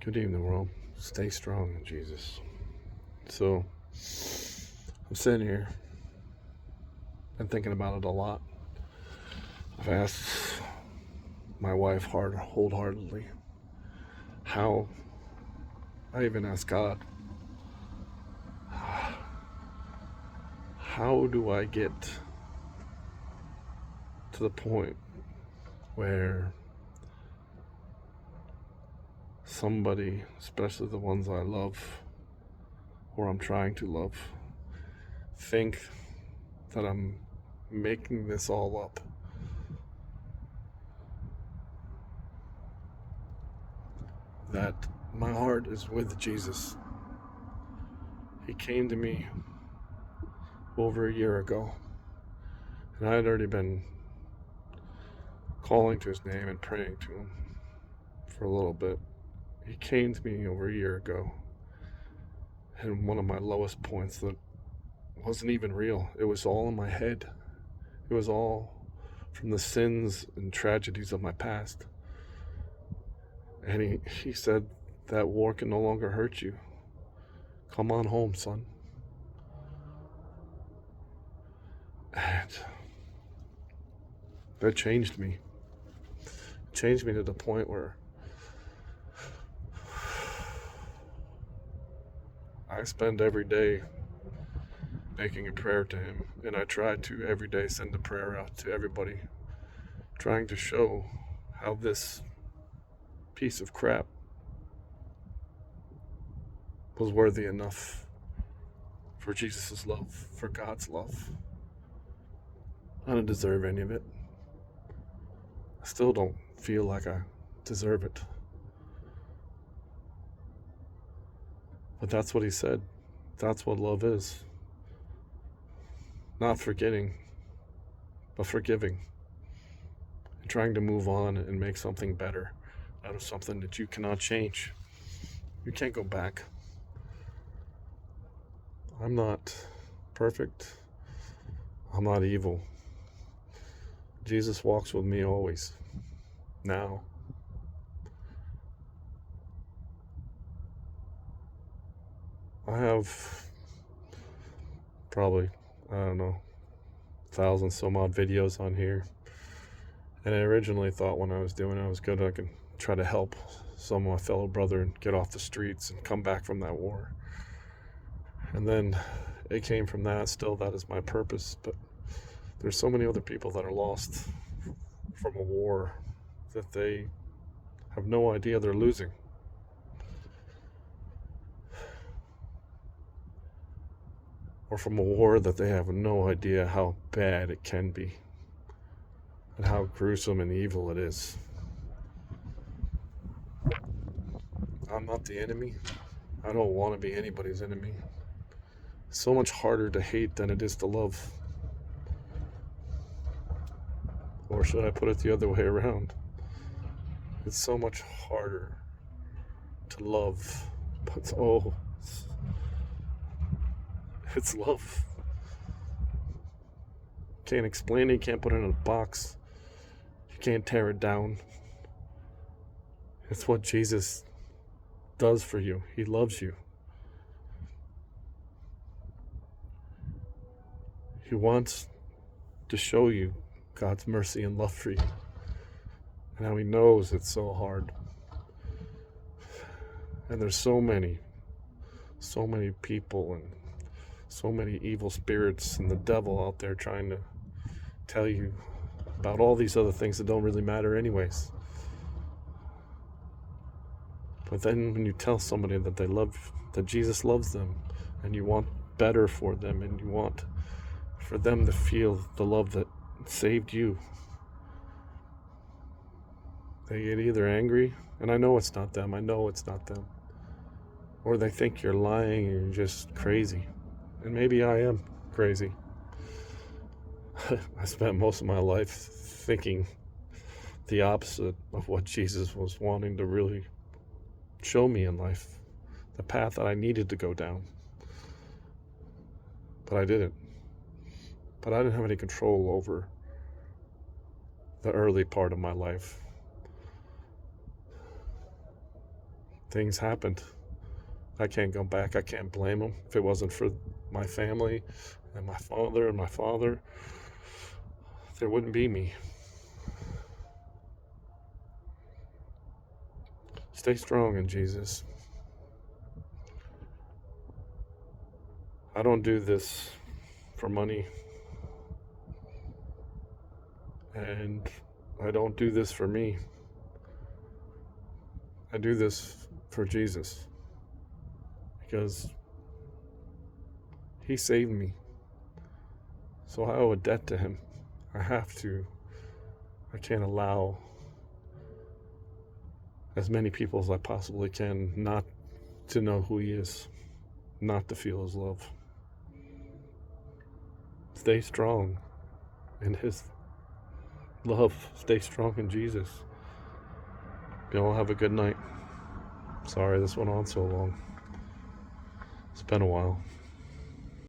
Good evening, world. Stay strong in Jesus. So, I'm sitting here and thinking about it a lot. I've asked my wife wholeheartedly how. I even asked God, how do I get to the point where somebody, especially the ones I love or I'm trying to love, think that I'm making this all up? That my heart is with Jesus. He came to me over a year ago, and I had already been calling to his name and praying to him for a little bit. He came to me over a year ago, and one of my lowest points that wasn't even real. It was all in my head. It was all from the sins and tragedies of my past. And he said, that war can no longer hurt you. Come on home, son. And that changed me. It changed me to the point where I spend every day making a prayer to him, and I try to every day send a prayer out to everybody, trying to show how this piece of crap was worthy enough for Jesus' love, for God's love. I don't deserve any of it. I still don't feel like I deserve it. But that's what he said. That's what love is. Not forgetting, but forgiving. And trying to move on and make something better out of something that you cannot change. You can't go back. I'm not perfect. I'm not evil. Jesus walks with me always. Now. I have probably, I don't know, 1,000 some odd videos on here. And I originally thought when I was doing it, I was good. I could try to help some of my fellow brethren get off the streets and come back from that war. And then it came from that. Still, that is my purpose. But there's so many other people that are lost from a war that they have no idea they're losing. Or from a war that they have no idea how bad it can be and how gruesome and evil it is. I'm not the enemy. I don't want to be anybody's enemy. It's so much harder to hate than it is to love. Or should I put it the other way around? It's so much harder to love, but it's love. Can't explain it, you can't put it in a box, you can't tear it down. It's what Jesus does for you. He loves you. He wants to show you God's mercy and love for you, and how he knows it's so hard. And there's so many people and so many evil spirits and the devil out there trying to tell you about all these other things that don't really matter anyways. But then when you tell somebody that they love, that Jesus loves them, and you want better for them, and you want for them to feel the love that saved you, they get either angry, and I know it's not them, or they think you're lying and you're just crazy. And maybe I am crazy. I spent most of my life thinking the opposite of what Jesus was wanting to really show me in life, the path that I needed to go down. But I didn't. But I didn't have any control over the early part of my life. things happened. I can't go back. I can't blame them. If it wasn't for my family and my father, there wouldn't be me. Stay strong in Jesus. I don't do this for money, and I don't do this for me. I do this for Jesus because he saved me. So I owe a debt to him. I have to. I can't allow as many people as I possibly can not to know who he is, not to feel his love. Stay strong in his love. Stay strong in Jesus. Y'all have a good night. Sorry this went on so long. It's been a while.